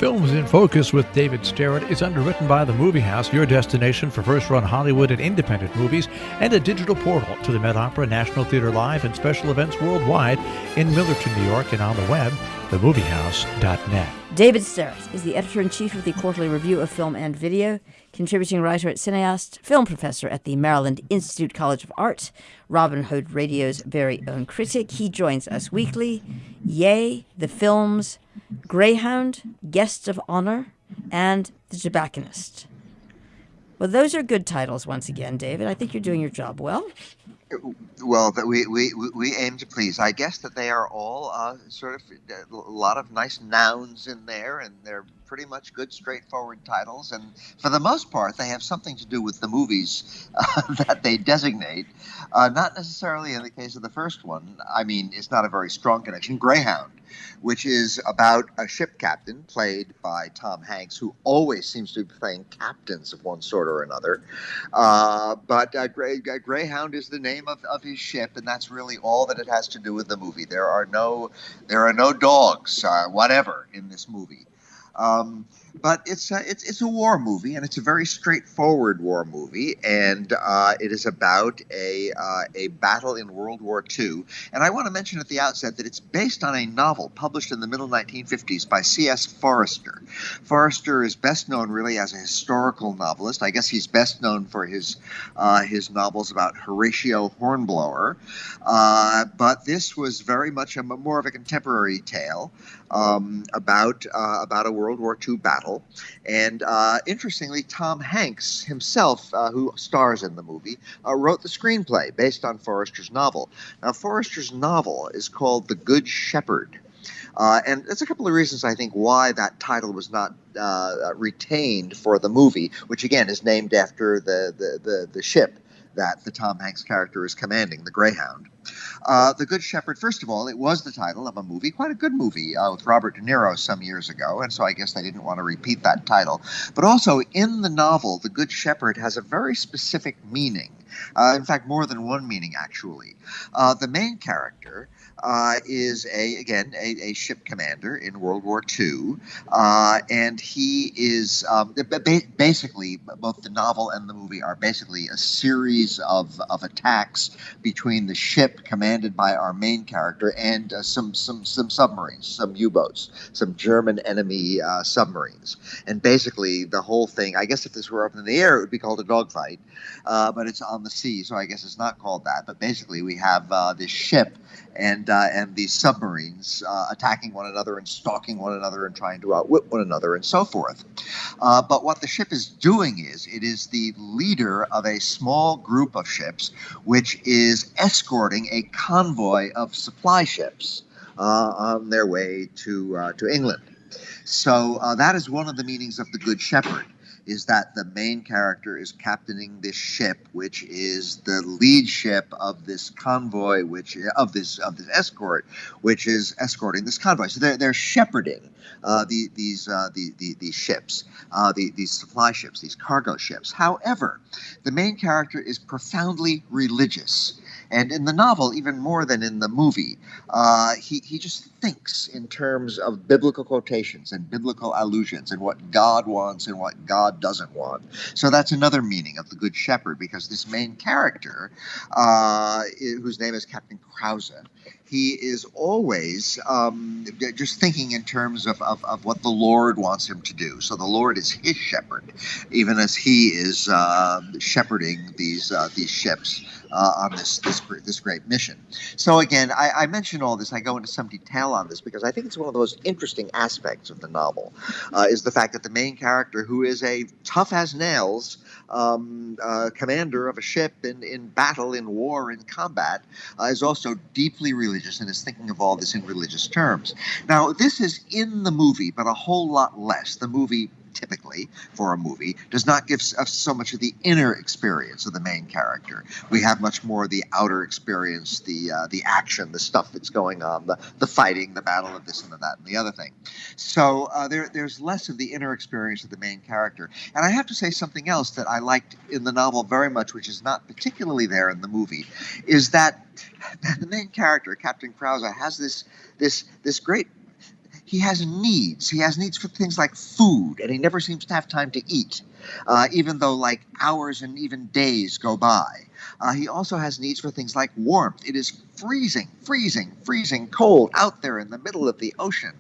Films in Focus with David Sterritt is underwritten by The Movie House, your destination for first-run Hollywood and independent movies, and a digital portal to the Met Opera, National Theater Live, and special events worldwide in Millerton, New York, and on the web, themoviehouse.net. David Sterritt is the editor-in-chief of the Quarterly Review of Film and Video, contributing writer at Cineast, film professor at the Maryland Institute College of Art, Robin Hood Radio's very own critic. He joins us weekly. Yay, the films Greyhound, Guests of Honor, and The Tobacconist. Well, those are good titles once again, David. I think you're doing your job well. Well, we aim to please. I guess that they are all sort of a lot of nice nouns in there, and they're pretty much good, straightforward titles. And for the most part, they have something to do with the movies that they designate. Not necessarily in the case of the first one. I mean, it's not a very strong connection. Greyhound, which is about a ship captain played by Tom Hanks, who always seems to be playing captains of one sort or another. But Greyhound is the name of his ship, and that's really all that it has to do with the movie. There are no dogs, whatever, in this movie. But it's a war movie, and it's a very straightforward war movie, and it is about a battle in World War II. And I want to mention at the outset that it's based on a novel published in the middle 1950s by C.S. Forester. Forester is best known really as a historical novelist. I guess he's best known for his novels about Horatio Hornblower. But this was very much more of a contemporary tale about a World War II battle. And interestingly, Tom Hanks himself, who stars in the movie, wrote the screenplay based on Forester's novel. Now, Forester's novel is called The Good Shepherd. And there's a couple of reasons, I think, why that title was not retained for the movie, which, again, is named after the ship that the Tom Hanks character is commanding, the Greyhound. The Good Shepherd, first of all, it was the title of a movie, quite a good movie, with Robert De Niro some years ago, and so I guess they didn't want to repeat that title. But also, in the novel, The Good Shepherd has a very specific meaning. In fact, more than one meaning, actually. The main character is a ship commander in World War II, and he is basically, both the novel and the movie are basically a series of attacks between the ship commanded by our main character and some submarines, some U-boats, some German enemy submarines. And basically the whole thing, I guess if this were up in the air, it would be called a dogfight, but it's on the sea, so I guess it's not called that. But basically we have this ship and these submarines attacking one another and stalking one another and trying to outwit one another and so forth. But what the ship is doing is it is the leader of a small group of ships which is escorting a convoy of supply ships on their way to England. So that is one of the meanings of the Good Shepherd, is that the main character is captaining this ship, which is the lead ship of this convoy, of this escort, which is escorting this convoy. So they're shepherding these ships, these supply ships, these cargo ships. However, the main character is profoundly religious. And in the novel, even more than in the movie, he just thinks in terms of biblical quotations and biblical allusions and what God wants and what God doesn't want. So that's another meaning of the Good Shepherd, because this main character, whose name is Captain Krause, he is always just thinking in terms of what the Lord wants him to do. So the Lord is his shepherd, even as he is shepherding these ships on this great mission. So again, I mention all this, I go into some detail on this, because I think it's one of the most interesting aspects of the novel, is the fact that the main character, who is a tough-as-nails commander of a ship in battle, in war, in combat, is also deeply religious and is thinking of all this in religious terms. Now, this is in the movie, but a whole lot less. The movie, typically, for a movie, does not give us so much of the inner experience of the main character. We have much more of the outer experience, the action, the stuff that's going on, the fighting, the battle of this and that and the other thing. So there's less of the inner experience of the main character. And I have to say something else that I liked in the novel very much, which is not particularly there in the movie, is that the main character, Captain Krause, has this great... he has needs. He has needs for things like food, and he never seems to have time to eat, even though like hours and even days go by. He also has needs for things like warmth. It is freezing, freezing, freezing cold out there in the middle of the ocean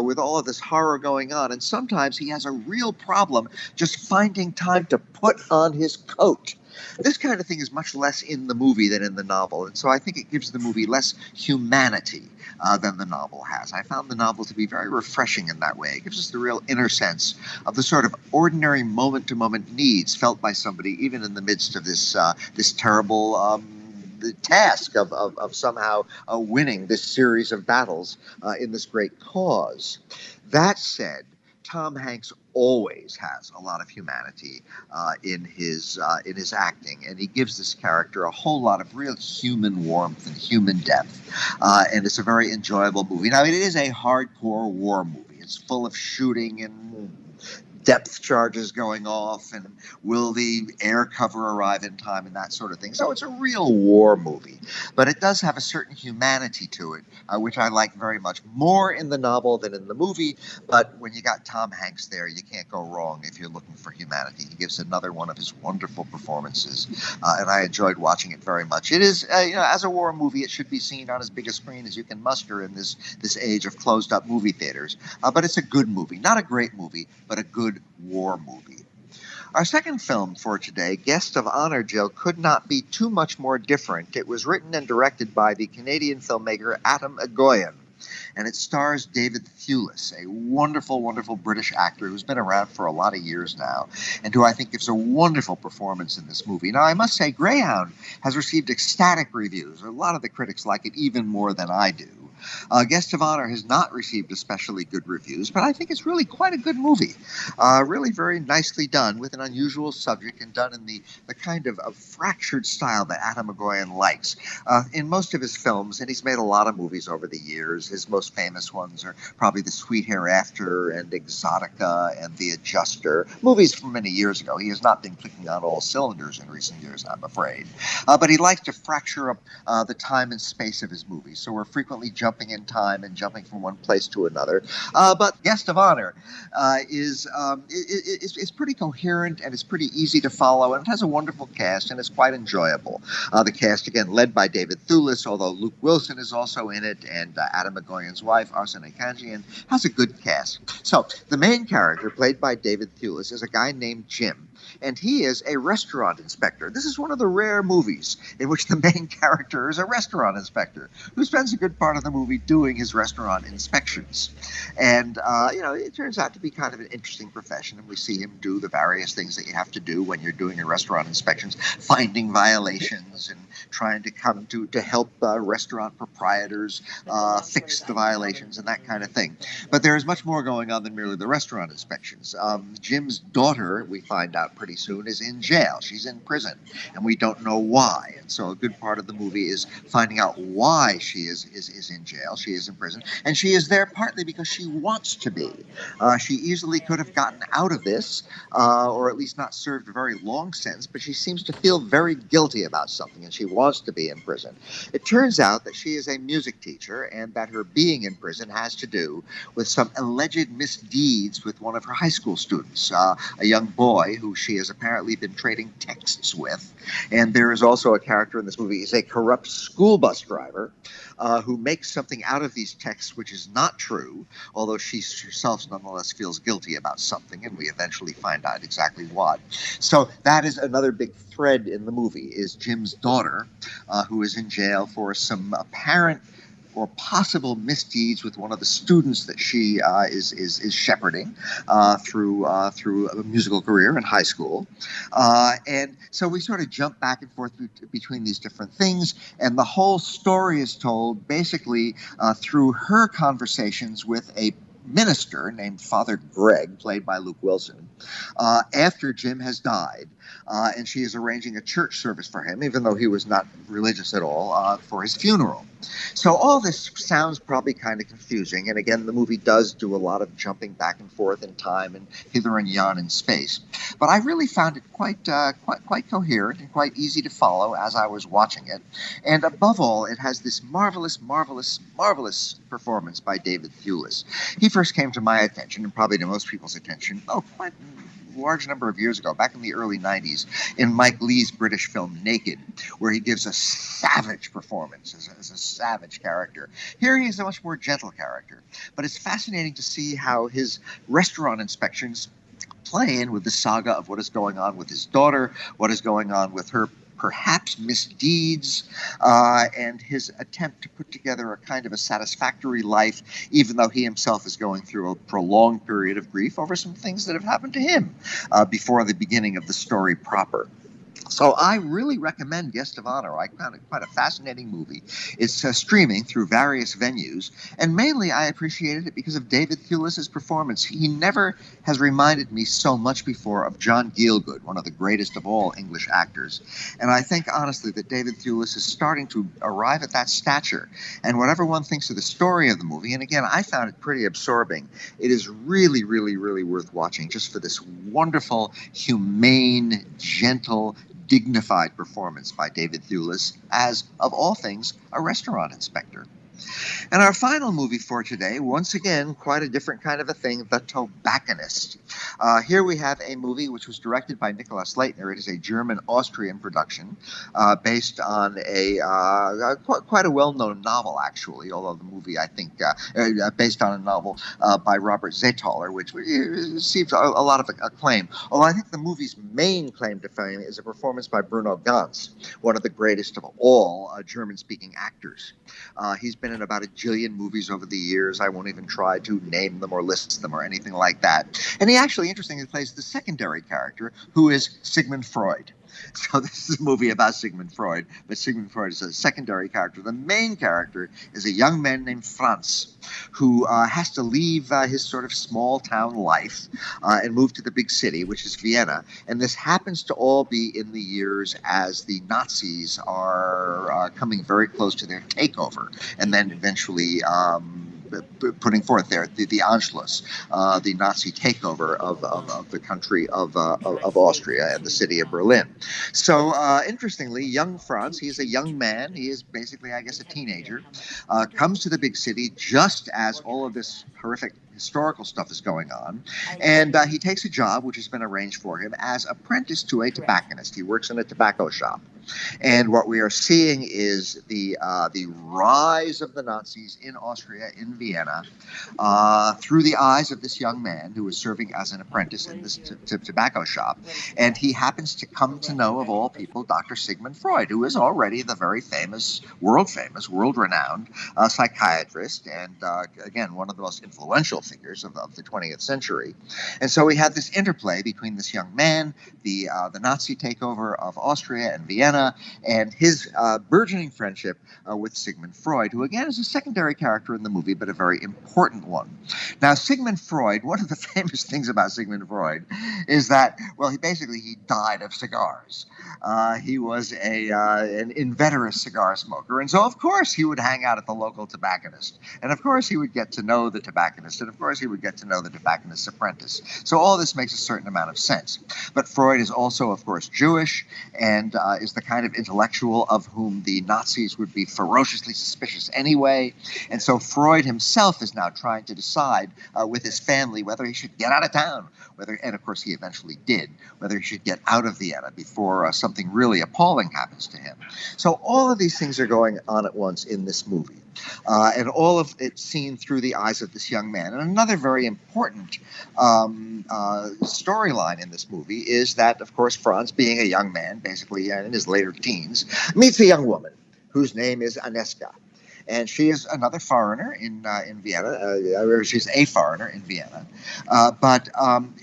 with all of this horror going on. And sometimes he has a real problem just finding time to put on his coat. This kind of thing is much less in the movie than in the novel, and so I think it gives the movie less humanity than the novel has. I found the novel to be very refreshing in that way. It gives us the real inner sense of the sort of ordinary moment-to-moment needs felt by somebody, even in the midst of this terrible the task of somehow winning this series of battles in this great cause. That said, Tom Hanks always has a lot of humanity in his acting, and he gives this character a whole lot of real human warmth and human depth, and it's a very enjoyable movie. Now, it is a hardcore war movie. It's full of shooting and depth charges going off, and will the air cover arrive in time, and that sort of thing. So it's a real war movie, but it does have a certain humanity to it, which I like very much, more in the novel than in the movie. But when you got Tom Hanks there, you can't go wrong if you're looking for humanity. He gives another one of his wonderful performances, and I enjoyed watching it very much. It is, as a war movie, it should be seen on as big a screen as you can muster in this age of closed-up movie theaters. But it's a good movie, not a great movie, but a good war movie. Our second film for today, Guest of Honor, Jill, could not be too much more different. It was written and directed by the Canadian filmmaker Atom Egoyan, and it stars David Thewlis, a wonderful, wonderful British actor who's been around for a lot of years now, and who I think gives a wonderful performance in this movie. Now, I must say, Greyhound has received ecstatic reviews. A lot of the critics like it even more than I do. Guest of Honor has not received especially good reviews, but I think it's really quite a good movie. Really very nicely done, with an unusual subject, and done in the kind of fractured style that Atom Egoyan likes. In most of his films, and he's made a lot of movies over the years, his most famous ones are probably The Sweet Hereafter and Exotica and The Adjuster, movies from many years ago. He has not been clicking on all cylinders in recent years, I'm afraid. But he likes to fracture up the time and space of his movies, so we're frequently jumping in time and jumping from one place to another. But Guest of Honor is pretty coherent, and it's pretty easy to follow, and it has a wonderful cast, and it's quite enjoyable. The cast, again, led by David Thewlis, although Luke Wilson is also in it, and Atom Egoyan's wife, Arsene Kanjian, has a good cast. So the main character, played by David Thewlis, is a guy named Jim, and he is a restaurant inspector. This is one of the rare movies in which the main character is a restaurant inspector who spends a good part of the movie doing his restaurant inspections. And, it turns out to be kind of an interesting profession, and we see him do the various things that you have to do when you're doing your restaurant inspections, finding violations and trying to come to help restaurant proprietors fix the violations and that kind of thing. But there is much more going on than merely the restaurant inspections. Jim's daughter, we find out pretty soon, is in jail. She's in prison, and we don't know why. And so a good part of the movie is finding out why she is in jail. She is in prison, and she is there partly because she wants to be. She easily could have gotten out of this, or at least not served a very long sentence, but she seems to feel very guilty about something, and she wants to be in prison. It turns out that she is a music teacher, and that her being in prison has to do with some alleged misdeeds with one of her high school students, a young boy who she has apparently been trading texts with. And there is also a character in this movie, is a corrupt school bus driver who makes something out of these texts which is not true, although she herself nonetheless feels guilty about something, and we eventually find out exactly what. So that is another big thread in the movie, is Jim's daughter, who is in jail for some apparent or possible misdeeds with one of the students that she is shepherding through a musical career in high school. And so we sort of jump back and forth between these different things, and the whole story is told basically through her conversations with a minister named Father Greg, played by Luke Wilson, after Jim has died. and she is arranging a church service for him, even though he was not religious at all, for his funeral. So all this sounds probably kind of confusing, and again, the movie does do a lot of jumping back and forth in time and hither and yon in space. But I really found it quite coherent and quite easy to follow as I was watching it. And above all, it has this marvelous performance by David Thewlis. He first came to my attention, and probably to most people's attention, quite a large number of years ago, back in the early 90s, in Mike Leigh's British film Naked, where he gives a savage performance as a savage character. Here he is a much more gentle character, but it's fascinating to see how his restaurant inspections play in with the saga of what is going on with his daughter, what is going on with her perhaps misdeeds, and his attempt to put together a kind of a satisfactory life, even though he himself is going through a prolonged period of grief over some things that have happened to him before the beginning of the story proper. So I really recommend Guest of Honor. I found it quite a fascinating movie. It's streaming through various venues, and mainly I appreciated it because of David Thewlis's performance. He never has reminded me so much before of John Gielgud, one of the greatest of all English actors. And I think, honestly, that David Thewlis is starting to arrive at that stature. And whatever one thinks of the story of the movie, and again, I found it pretty absorbing, it is really, really, really worth watching just for this wonderful, humane, gentle, dignified performance by David Thewlis as, of all things, a restaurant inspector. And our final movie for today, once again, quite a different kind of a thing, The Tobacconist. Here we have a movie which was directed by Nicholas Leitner. It is a German-Austrian production based on quite a well-known novel, actually, although the movie, I think, based on a novel by Robert Zetaler, which received a lot of acclaim. Although I think the movie's main claim to fame is a performance by Bruno Ganz, one of the greatest of all German-speaking actors. He's been in about a jillion movies over the years. I won't even try to name them or list them or anything like that. And he actually, interestingly, plays the secondary character, who is Sigmund Freud. So this is a movie about Sigmund Freud, but Sigmund Freud is a secondary character. The main character is a young man named Franz, who has to leave his sort of small-town life and move to the big city, which is Vienna. And this happens to all be in the years as the Nazis are coming very close to their takeover, and then eventually putting forth the Anschluss, the Nazi takeover of the country of Austria and the city of Berlin. So interestingly, young Franz, he's a young man. He is basically, I guess, a teenager, comes to the big city just as all of this horrific historical stuff is going on, and he takes a job which has been arranged for him as apprentice to a tobacconist. He works in a tobacco shop. And what we are seeing is the rise of the Nazis in Austria, in Vienna, through the eyes of this young man who is serving as an apprentice in this tobacco shop. And he happens to come to know, of all people, Dr. Sigmund Freud, who is already the very famous, world-renowned psychiatrist, and again, one of the most influential figures of the 20th century. And so we have this interplay between this young man, the Nazi takeover of Austria and Vienna, and his burgeoning friendship with Sigmund Freud, who again is a secondary character in the movie, but a very important one. Now, Sigmund Freud, one of the famous things about Sigmund Freud is that, well, he died of cigars. He was an inveterate cigar smoker, and so of course he would hang out at the local tobacconist, and of course he would get to know the tobacconist, and of course he would get to know the tobacconist's apprentice. So all this makes a certain amount of sense. But Freud is also, of course, Jewish, and is the kind of intellectual of whom the Nazis would be ferociously suspicious anyway. And so Freud himself is now trying to decide with his family whether he should get out of town, and of course he eventually did, whether he should get out of Vienna before something really appalling happens to him. So all of these things are going on at once in this movie. And all of it seen through the eyes of this young man. And another very important storyline in this movie is that, of course, Franz, being a young man, basically in his later teens, meets a young woman whose name is Aneska. and she is another foreigner in Vienna, or she's a foreigner in Vienna. But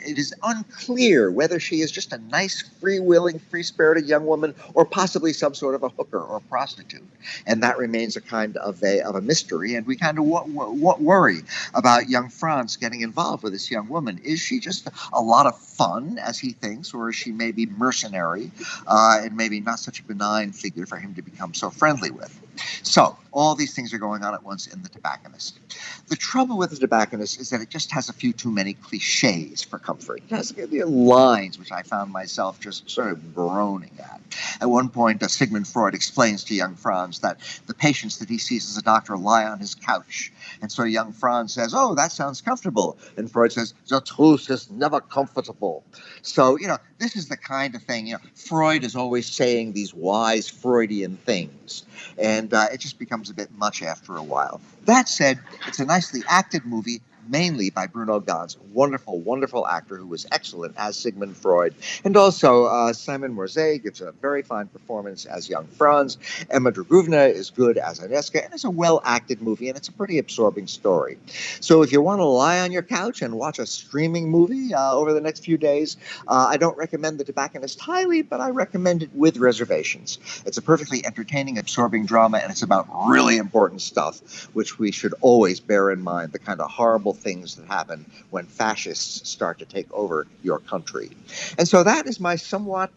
it is unclear whether she is just a nice, free-willing, free-spirited young woman, or possibly some sort of a hooker or prostitute. And that remains a kind of a mystery, and we kind of worry about young Franz getting involved with this young woman. Is she just a lot of fun, as he thinks, or is she maybe mercenary, and maybe not such a benign figure for him to become so friendly with? So all these things are going on at once in The Tobacconist. The trouble with The Tobacconist is that it just has a few too many cliches for comfort. It has lines which I found myself just sort of groaning at. At one point, Sigmund Freud explains to young Franz that the patients that he sees as a doctor lie on his couch. And so young Franz says, "Oh, that sounds comfortable." And Freud says, "The truth is never comfortable." So, this is the kind of thing, Freud is always saying these wise Freudian things. And it just becomes a bit much after a while. That said, it's a nicely acted movie, mainly by Bruno Ganz, wonderful, wonderful actor who was excellent as Sigmund Freud. And also Simon Morzay gives a very fine performance as young Franz. Emma Draguvna is good as Aneska, and it's a well-acted movie, and it's a pretty absorbing story. So if you want to lie on your couch and watch a streaming movie over the next few days, I don't recommend The Tobacconist highly, but I recommend it with reservations. It's a perfectly entertaining, absorbing drama, and it's about really important stuff, which we should always bear in mind, the kind of horrible things that happen when fascists start to take over your country. And so that is my somewhat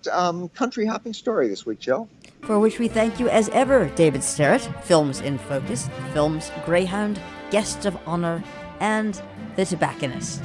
country hopping story this week, Jill. For which we thank you as ever, David Sterritt, Films in Focus, Focus-Greyhound, Guest of Honor, and The Tobacconist.